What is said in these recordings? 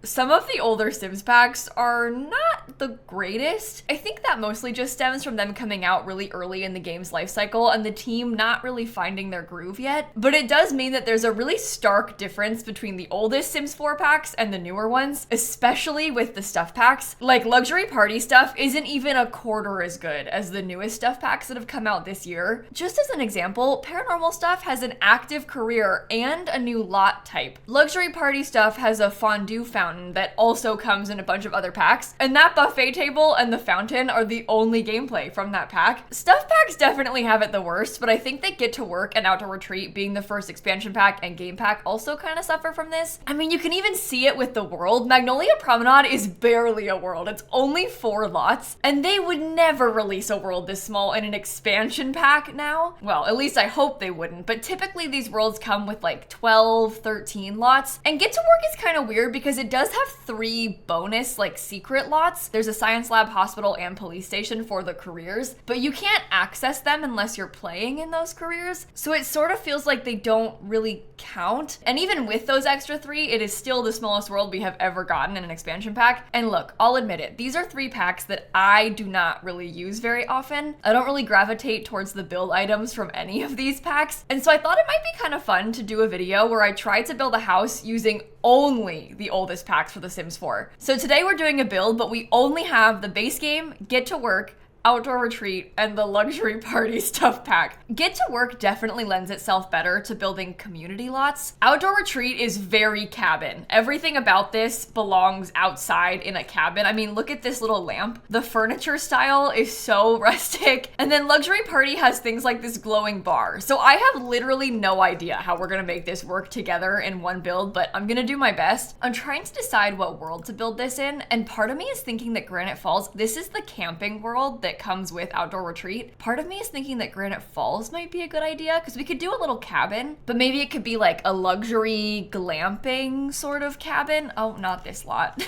Some of the older Sims packs are not the greatest. I think that mostly just stems from them coming out really early in the game's life cycle and the team not really finding their groove yet. But it does mean that there's a really stark difference between the oldest Sims 4 packs and the newer ones, especially with the stuff packs. Like, luxury party stuff isn't even a quarter as good as the newest stuff packs that have come out this year. Just as an example, paranormal stuff has an active career and a new lot type. Luxury party stuff has a fondue fountain that also comes in a bunch of other packs, and that buffet table and the fountain are the only gameplay from that pack. Stuff packs definitely have it the worst, but I think they Get to Work and Outdoor Retreat being the first expansion pack and game pack also kind of suffer from this. I mean, you can even see it with the world. Magnolia Promenade is barely a world. It's only 4 lots, and they would never release a world this small in an expansion pack now. Well, at least I hope they wouldn't, but typically these worlds come with like 12, 13 lots. And Get to Work is kind of weird because it does have 3 bonus like secret lots. There's a science lab, hospital, and police station for the careers, but you can't access them unless you're playing in those careers. So it sort of feels like they don't really count. And even with those extra 3, it is still the smallest world we have ever gotten in an expansion pack. And look, I'll admit it, these are 3 packs that I do not really use very often. I don't really gravitate towards the build items from any of these packs. And so I thought it might be kind of fun to do a video where I tried to build a house using only the oldest packs for The Sims 4. So today we're doing a build, but we only have the base game, Get to Work, Outdoor Retreat, and the luxury party stuff pack. Get to Work definitely lends itself better to building community lots. Outdoor Retreat is very cabin. Everything about this belongs outside in a cabin. I mean, look at this little lamp. The furniture style is so rustic. And then luxury party has things like this glowing bar. So I have literally no idea how we're gonna make this work together in one build, but I'm gonna do my best. I'm trying to decide what world to build this in, and part of me is thinking that Granite Falls, this is the camping world that comes with Outdoor Retreat. Part of me is thinking that Granite Falls might be a good idea because we could do a little cabin, but maybe it could be like a luxury glamping sort of cabin. Oh, not this lot.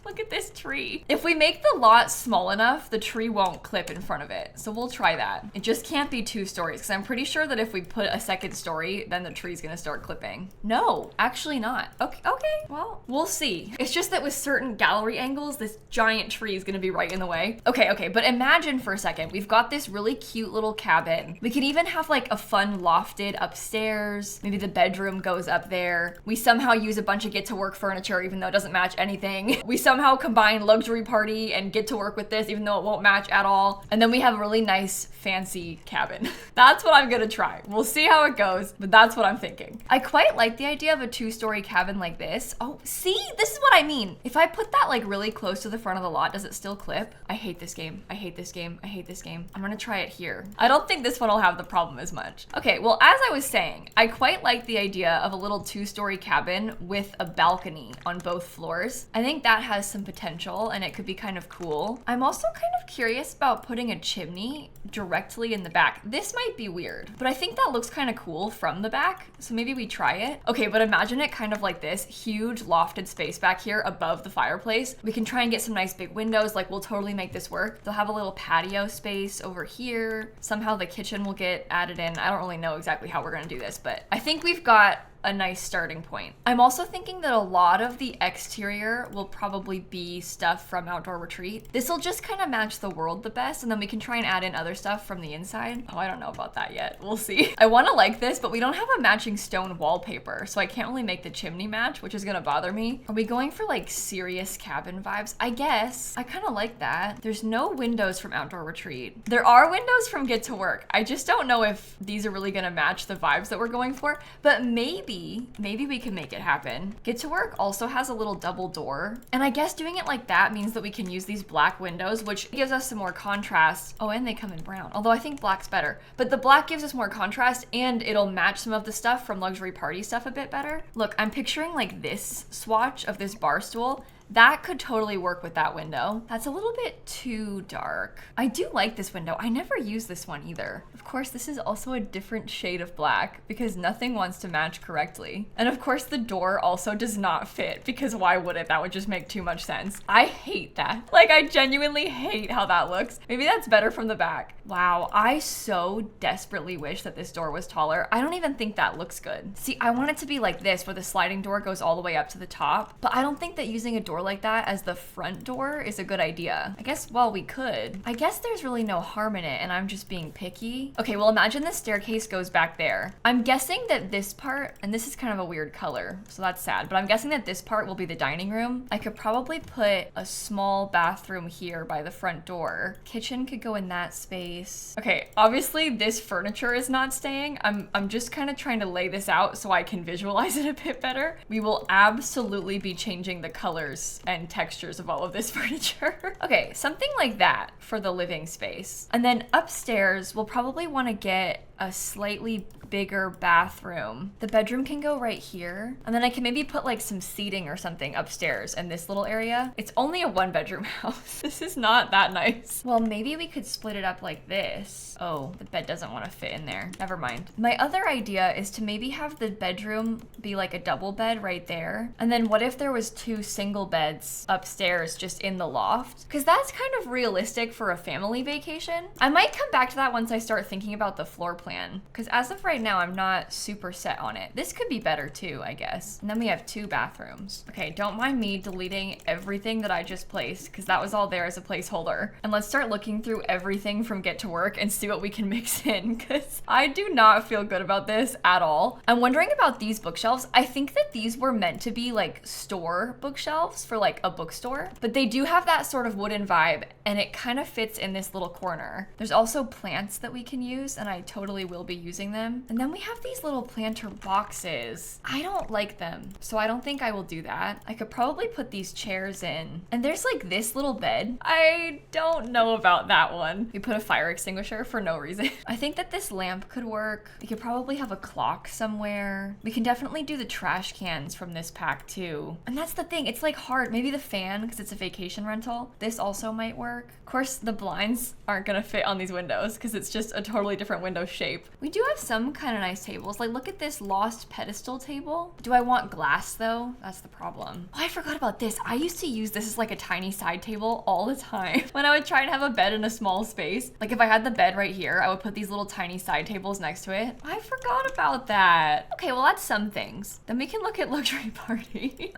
Look at this tree. If we make the lot small enough, the tree won't clip in front of it. So we'll try that. It just can't be 2 stories because I'm pretty sure that if we put a second story, then the tree's gonna start clipping. No, actually not. Okay, well, we'll see. It's just that with certain gallery angles, this giant tree is gonna be right in the way. Okay, but imagine for a second, we've got this really cute little cabin. We could even have like a fun lofted upstairs. Maybe the bedroom goes up there. We somehow use a bunch of Get to Work furniture, even though it doesn't match anything. We somehow combine luxury party and Get to Work with this, even though it won't match at all. And then we have a really nice fancy cabin. That's what I'm gonna try. We'll see how it goes, but that's what I'm thinking. I quite like the idea of a 2-story cabin like this. Oh, see, this is what I mean. If I put that like really close to the front of the lot, does it still clip? I hate this game. I hate this game. I hate this game. I'm gonna try it here. I don't think this one will have the problem as much. Okay, well, as I was saying, I quite like the idea of a little 2-story cabin with a balcony on both floors. I think that has some potential and it could be kind of cool. I'm also kind of curious about putting a chimney directly in the back. This might be weird, but I think that looks kind of cool from the back. So maybe we try it. Okay, but imagine it kind of like this huge lofted space back here above the fireplace. We can try and get some nice big windows. Like, we'll totally make this work. They'll have a little patio space over here. Somehow the kitchen will get added in. I don't really know exactly how we're gonna do this, but I think we've got a nice starting point. I'm also thinking that a lot of the exterior will probably be stuff from Outdoor Retreat. This will just kind of match the world the best, and then we can try and add in other stuff from the inside. Oh, I don't know about that yet. We'll see. I want to like this, but we don't have a matching stone wallpaper, so I can't really make the chimney match, which is gonna bother me. Are we going for like serious cabin vibes? I guess. I kind of like that. There's no windows from Outdoor Retreat. There are windows from Get to Work. I just don't know if these are really gonna match the vibes that we're going for, but maybe we can make it happen. Get to Work also has a little double door. And I guess doing it like that means that we can use these black windows, which gives us some more contrast. Oh, and they come in brown. Although I think black's better. But the black gives us more contrast and it'll match some of the stuff from luxury party stuff a bit better. Look, I'm picturing like this swatch of this bar stool. That could totally work with that window. That's a little bit too dark. I do like this window. I never use this one either. Of course, this is also a different shade of black because nothing wants to match correctly correctly. And of course the door also does not fit, because why would it? That would just make too much sense. I hate that. Like, I genuinely hate how that looks. Maybe that's better from the back. Wow, I so desperately wish that this door was taller. I don't even think that looks good. See, I want it to be like this, where the sliding door goes all the way up to the top, but I don't think that using a door like that as the front door is a good idea. I guess, well, we could. I guess there's really no harm in it, and I'm just being picky. Okay, well, imagine the staircase goes back there. I'm guessing that this part, and this is kind of a weird color, so that's sad, but I'm guessing that this part will be the dining room. I could probably put a small bathroom here by the front door. Kitchen could go in that space. Okay, obviously this furniture is not staying. I'm just kind of trying to lay this out so I can visualize it a bit better. We will absolutely be changing the colors and textures of all of this furniture. Okay, something like that for the living space. And then upstairs, we'll probably want to get a slightly bigger bathroom. The bedroom can go right here. And then I can maybe put like some seating or something upstairs in this little area. It's only a 1-bedroom house. This is not that nice. Well, maybe we could split it up like this. Oh, the bed doesn't want to fit in there. Never mind. My other idea is to maybe have the bedroom be like a double bed right there. And then what if there was 2 single beds upstairs just in the loft? Because that's kind of realistic for a family vacation. I might come back to that once I start thinking about the floor plan, because as of right now, I'm not super set on it. This could be better too, I guess. And then we have 2 bathrooms. Okay, don't mind me deleting everything that I just placed, because that was all there as a placeholder. And let's start looking through everything from Get to Work and see what we can mix in, because I do not feel good about this at all. I'm wondering about these bookshelves. I think that these were meant to be like store bookshelves for like a bookstore, but they do have that sort of wooden vibe, and it kind of fits in this little corner. There's also plants that we can use, and I totally will be using them. And then we have these little planter boxes. I don't like them, so I don't think I will do that. I could probably put these chairs in. And there's like this little bed. I don't know about that one. We put a fire extinguisher for no reason. I think that this lamp could work. We could probably have a clock somewhere. We can definitely do the trash cans from this pack too. And that's the thing, it's like hard. Maybe the fan, because it's a vacation rental. This also might work. Of course, the blinds aren't gonna fit on these windows because it's just a totally different window shape. We do have some kind of nice tables. Like, look at this lost pedestal table. Do I want glass though? That's the problem. Oh, I forgot about this. I used to use this as like a tiny side table all the time when I would try and have a bed in a small space. Like if I had the bed right here, I would put these little tiny side tables next to it. I forgot about that. Okay, well that's some things. Then we can look at Luxury Party.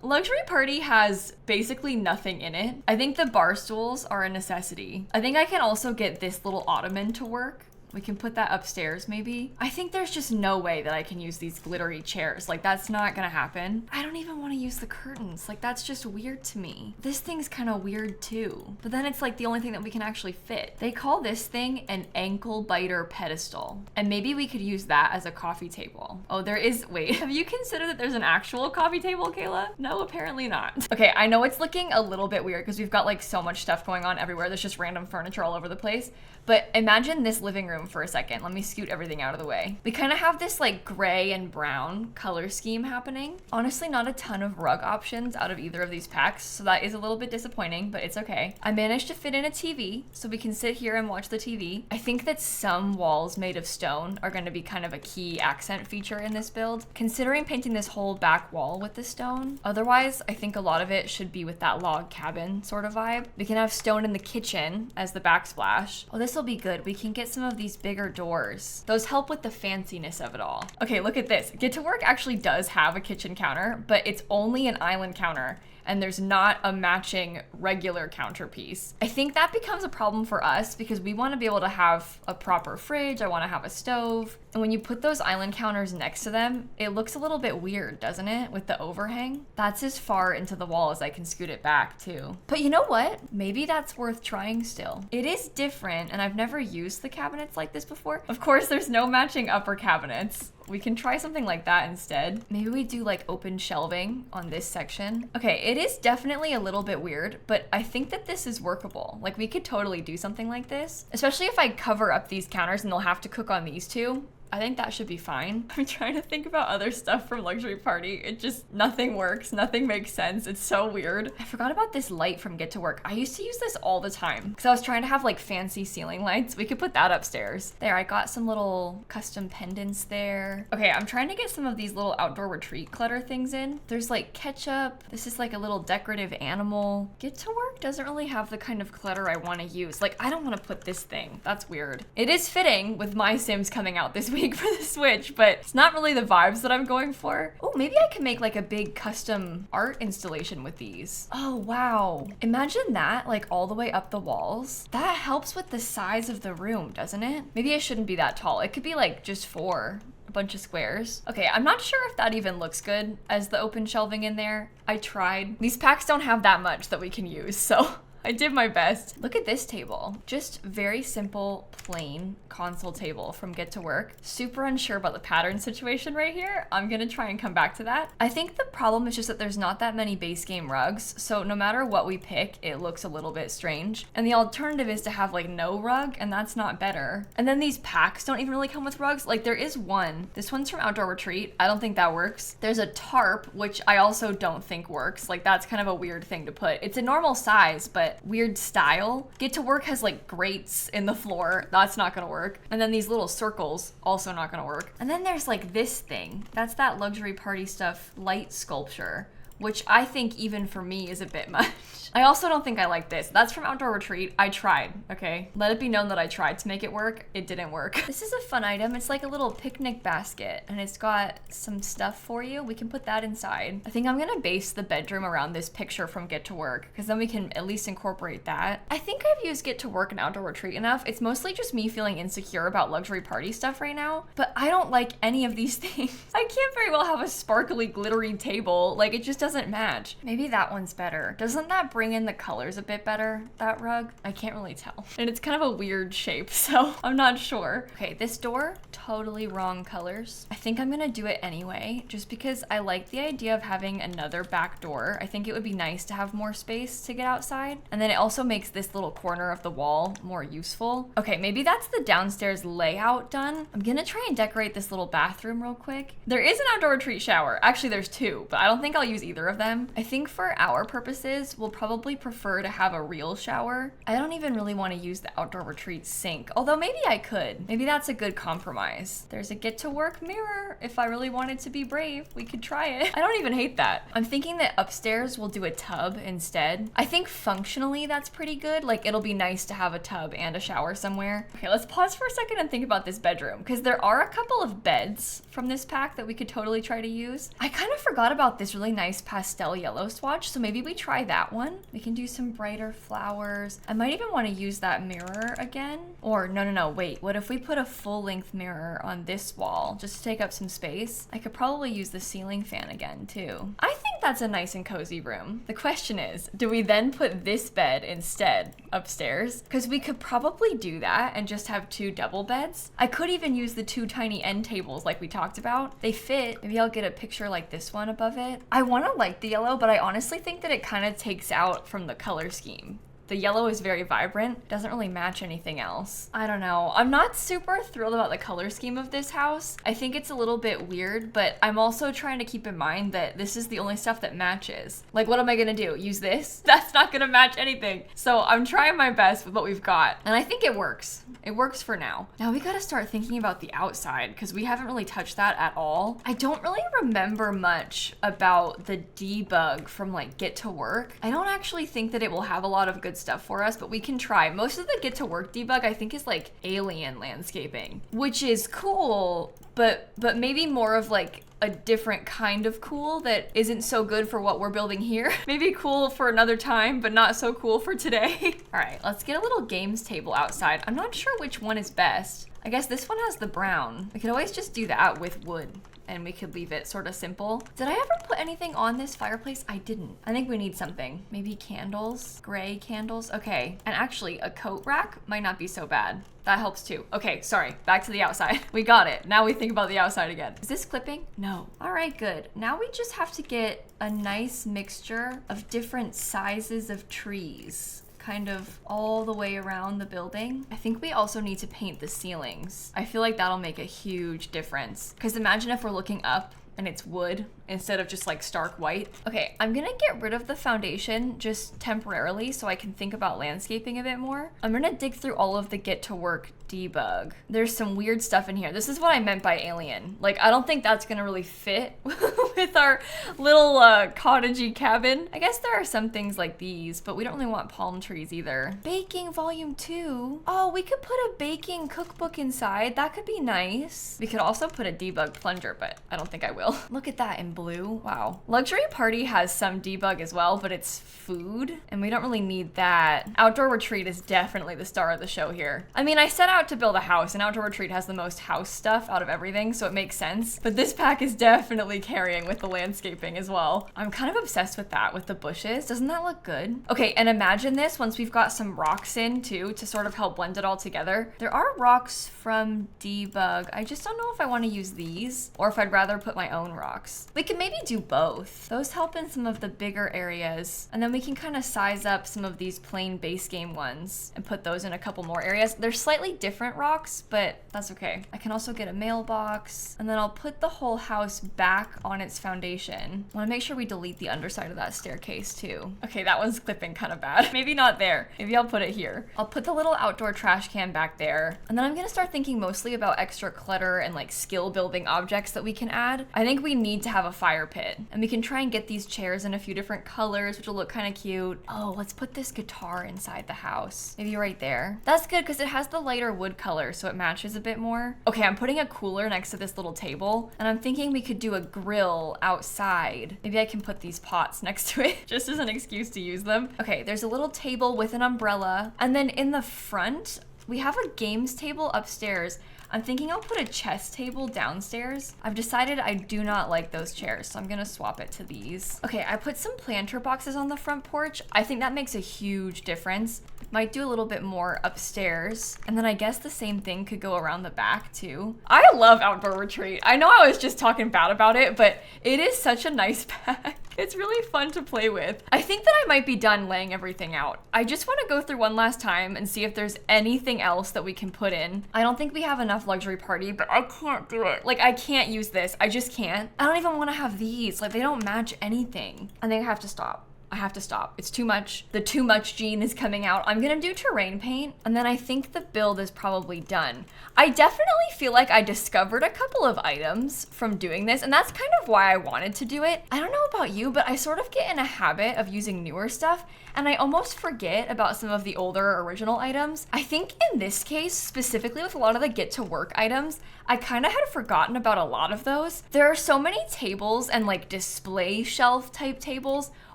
Luxury Party has basically nothing in it. I think the bar stools are a necessity. I think I can also get this little ottoman to work. We can put that upstairs maybe. I think there's just no way that I can use these glittery chairs. Like that's not gonna happen. I don't even want to use the curtains. Like that's just weird to me. This thing's kind of weird too. But then it's like the only thing that we can actually fit. They call this thing an ankle biter pedestal. And maybe we could use that as a coffee table. Oh, there is, wait, have you considered that there's an actual coffee table, Kayla? No, apparently not. Okay, I know it's looking a little bit weird because we've got like so much stuff going on everywhere. There's just random furniture all over the place. But imagine this living room for a second. Let me scoot everything out of the way. We kind of have this like gray and brown color scheme happening. Honestly, not a ton of rug options out of either of these packs, so that is a little bit disappointing, but it's okay. I managed to fit in a TV, so we can sit here and watch the TV. I think that some walls made of stone are going to be kind of a key accent feature in this build, considering painting this whole back wall with the stone. Otherwise, I think a lot of it should be with that log cabin sort of vibe. We can have stone in the kitchen as the backsplash. Oh, this will be good. We can get some of these bigger doors. Those help with the fanciness of it all. Okay, look at this. Get to Work actually does have a kitchen counter, but it's only an island counter, and there's not a matching regular counterpiece. I think that becomes a problem for us because we want to be able to have a proper fridge. I want to have a stove. And when you put those island counters next to them, it looks a little bit weird, doesn't it? With the overhang. That's as far into the wall as I can scoot it back too. But you know what? Maybe that's worth trying still. It is different, and I've never used the cabinets like this before. Of course, there's no matching upper cabinets. We can try something like that instead. Maybe we do like open shelving on this section. Okay, it is definitely a little bit weird, but I think that this is workable. Like we could totally do something like this, especially if I cover up these counters and they'll have to cook on these two. I think that should be fine. I'm trying to think about other stuff from Luxury Party. It just, nothing works. Nothing makes sense. It's so weird. I forgot about this light from Get to Work. I used to use this all the time because I was trying to have like fancy ceiling lights. We could put that upstairs. There, I got some little custom pendants there. Okay, I'm trying to get some of these little outdoor retreat clutter things in. There's like ketchup. This is like a little decorative animal. Get to Work doesn't really have the kind of clutter I want to use. Like, I don't want to put this thing. That's weird. It is fitting with My Sims coming out this week for the Switch, but it's not really the vibes that I'm going for. Oh, maybe I can make like a big custom art installation with these. Oh, wow. Imagine that, like all the way up the walls. That helps with the size of the room, doesn't it? Maybe I shouldn't be that tall. It could be like just 4. A bunch of squares. Okay, I'm not sure if that even looks good as the open shelving in there. I tried. These packs don't have that much that we can use, so I did my best. Look at this table. Just very simple, plain console table from Get to Work. Super unsure about the pattern situation right here. I'm gonna try and come back to that. I think the problem is just that there's not that many base game rugs, so no matter what we pick, it looks a little bit strange. And the alternative is to have like no rug, and that's not better. And then these packs don't even really come with rugs. Like there is one. This one's from Outdoor Retreat. I don't think that works. There's a tarp, which I also don't think works. Like that's kind of a weird thing to put. It's a normal size, but weird style. Get to Work has like grates in the floor. That's not gonna work. And then these little circles, also not gonna work. And then there's like this thing. That's that Luxury Party Stuff light sculpture, which I think even for me is a bit much. I also don't think I like this. That's from Outdoor Retreat. I tried, okay? Let it be known that I tried to make it work. It didn't work. This is a fun item. It's like a little picnic basket and it's got some stuff for you. We can put that inside. I think I'm gonna base the bedroom around this picture from Get to Work because then we can at least incorporate that. I think I've used Get to Work and Outdoor Retreat enough. It's mostly just me feeling insecure about Luxury Party stuff right now, but I don't like any of these things. I can't very well have a sparkly, glittery table. Like it just doesn't match. Maybe that one's better. Doesn't that bring in the colors a bit better, that rug? I can't really tell. And it's kind of a weird shape, so I'm not sure. Okay, this door, totally wrong colors. I think I'm gonna do it anyway, just because I like the idea of having another back door. I think it would be nice to have more space to get outside. And then it also makes this little corner of the wall more useful. Okay, maybe that's the downstairs layout done. I'm gonna try and decorate this little bathroom real quick. There is an Outdoor Retreat shower. Actually, there's 2, but I don't think I'll use either of them. I think for our purposes, we'll probably prefer to have a real shower. I don't even really want to use the Outdoor Retreat sink, although maybe I could. Maybe that's a good compromise. There's a Get to Work mirror. If I really wanted to be brave, we could try it. I don't even hate that. I'm thinking that upstairs we'll do a tub instead. I think functionally that's pretty good. Like it'll be nice to have a tub and a shower somewhere. Okay, let's pause for a second and think about this bedroom because there are a couple of beds from this pack that we could totally try to use. I kind of forgot about this really nice pastel yellow swatch, so maybe we try that one. We can do some brighter flowers. I might even want to use that mirror again. Or no, wait. What if we put a full-length mirror on this wall just to take up some space? I could probably use the ceiling fan again too. I think that's a nice and cozy room. The question is, do we then put this bed instead upstairs? Because we could probably do that and just have 2 double beds. I could even use the 2 tiny end tables like we talked about. They fit. Maybe I'll get a picture like this one above it. I want to like the yellow, but I honestly think that it kind of takes out from the color scheme. The yellow is very vibrant, doesn't really match anything else. I don't know. I'm not super thrilled about the color scheme of this house. I think it's a little bit weird, but I'm also trying to keep in mind that this is the only stuff that matches. Like, what am I gonna do? Use this? That's not gonna match anything. So I'm trying my best with what we've got. And I think it works. It works for now. Now we gotta start thinking about the outside because we haven't really touched that at all. I don't really remember much about the debug from like Get to Work. I don't actually think that it will have a lot of good stuff for us, but we can try. Most of the Get to Work debug I think is like alien landscaping, which is cool, but maybe more of like a different kind of cool that isn't so good for what we're building here. Maybe cool for another time, but not so cool for today. All right, let's get a little games table outside. I'm not sure which one is best. I guess this one has the brown. We could always just do that with wood and we could leave it sort of simple. Did I ever put anything on this fireplace? I didn't. I think we need something. Maybe candles, gray candles. Okay, and actually a coat rack might not be so bad. That helps too. Okay, sorry, back to the outside. We got it. Now we think about the outside again. Is this clipping? No. All right, good. Now we just have to get a nice mixture of different sizes of trees kind of all the way around the building. I think we also need to paint the ceilings. I feel like that'll make a huge difference. Because imagine if we're looking up and it's wood instead of just like stark white. Okay, I'm gonna get rid of the foundation just temporarily so I can think about landscaping a bit more. I'm gonna dig through all of the get to work debug. There's some weird stuff in here. This is what I meant by alien. Like, I don't think that's gonna really fit with our little cottagey cabin. I guess there are some things like these, but we don't really want palm trees either. Baking volume 2. Oh, we could put a baking cookbook inside. That could be nice. We could also put a debug plunger, but I don't think I will. Look at that in blue. Wow. Luxury Party has some debug as well, but it's food, and we don't really need that. Outdoor Retreat is definitely the star of the show here. I mean, I set out to build a house, and Outdoor Retreat has the most house stuff out of everything, so it makes sense. But this pack is definitely carrying with the landscaping as well. I'm kind of obsessed with that, with the bushes. Doesn't that look good? Okay, and imagine this once we've got some rocks in too, to sort of help blend it all together. There are rocks from debug. I just don't know if I want to use these, or if I'd rather put my own rocks. We can maybe do both. Those help in some of the bigger areas, and then we can kind of size up some of these plain base game ones and put those in a couple more areas. They're slightly different rocks, but that's okay. I can also get a mailbox, and then I'll put the whole house back on its foundation. I want to make sure we delete the underside of that staircase too. Okay, that one's clipping kind of bad. Maybe not there. Maybe I'll put it here. I'll put the little outdoor trash can back there, and then I'm gonna start thinking mostly about extra clutter and like skill building objects that we can add. I think we need to have a fire pit, and we can try and get these chairs in a few different colors, which will look kind of cute. Oh, let's put this guitar inside the house. Maybe right there. That's good because it has the lighter wood color, so it matches a bit more. Okay, I'm putting a cooler next to this little table, and I'm thinking we could do a grill outside. Maybe I can put these pots next to it just as an excuse to use them. Okay, there's a little table with an umbrella, and then in the front, we have a games table upstairs. I'm thinking I'll put a chess table downstairs. I've decided I do not like those chairs, so I'm gonna swap it to these. Okay, I put some planter boxes on the front porch. I think that makes a huge difference. Might do a little bit more upstairs. And then I guess the same thing could go around the back too. I love Outdoor Retreat. I know I was just talking bad about it, but it is such a nice pack. It's really fun to play with. I think that I might be done laying everything out. I just want to go through one last time and see if there's anything else that we can put in. I don't think we have enough Luxury Party, but I can't do it. Like, I can't use this. I just can't. I don't even want to have these. Like, they don't match anything. I think I have to stop. I have to stop. It's too much. The too much gene is coming out. I'm gonna do terrain paint, and then I think the build is probably done. I definitely feel like I discovered a couple of items from doing this, and that's kind of why I wanted to do it. I don't know about you, but I sort of get in a habit of using newer stuff, and I almost forget about some of the older original items. I think in this case, specifically with a lot of the get to work items, I kind of had forgotten about a lot of those. There are so many tables and like display shelf type tables,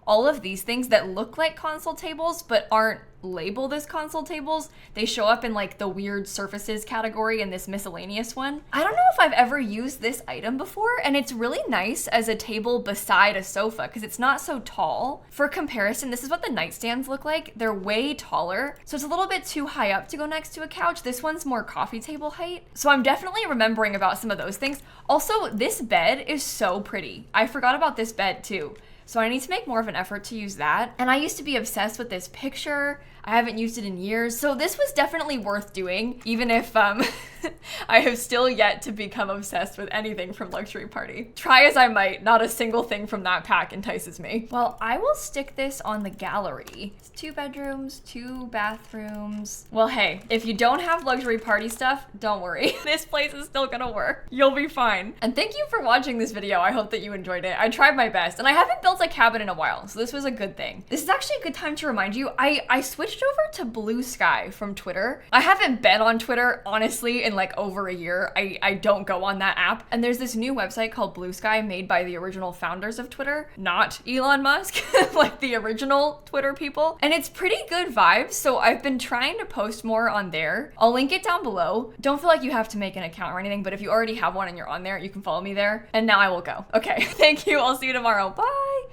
all of these things that look like console tables but aren't labeled as console tables. They show up in like the weird surfaces category in this miscellaneous one. I don't know if I've ever used this item before, and it's really nice as a table beside a sofa because it's not so tall. For comparison, this is what the nightstands look like. They're way taller, so it's a little bit too high up to go next to a couch. This one's more coffee table height. So I'm definitely remembering about some of those things. Also, this bed is so pretty. I forgot about this bed too. So I need to make more of an effort to use that. And I used to be obsessed with this picture. I haven't used it in years. So this was definitely worth doing, even if I have still yet to become obsessed with anything from Luxury Party. Try as I might, not a single thing from that pack entices me. Well, I will stick this on the gallery. It's 2 bedrooms, 2 bathrooms. Well, hey, if you don't have Luxury Party stuff, don't worry. This place is still gonna work. You'll be fine. And thank you for watching this video. I hope that you enjoyed it. I tried my best, and I haven't built a cabin in a while, so this was a good thing. This is actually a good time to remind you, I switched over to Blue Sky from Twitter. I haven't been on Twitter, honestly, in like over a year. I don't go on that app. And there's this new website called Blue Sky made by the original founders of Twitter, not Elon Musk, like the original Twitter people. And it's pretty good vibes, so I've been trying to post more on there. I'll link it down below. Don't feel like you have to make an account or anything, but if you already have one and you're on there, you can follow me there. And now I will go. Okay, thank you. I'll see you tomorrow. Bye.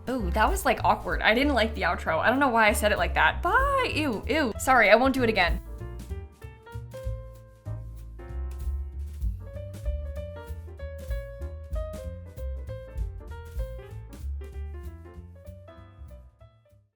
Ooh, that was like awkward. I didn't like the outro. I don't know why I said it like that. Bye. Ew, ew. Sorry, I won't do it again.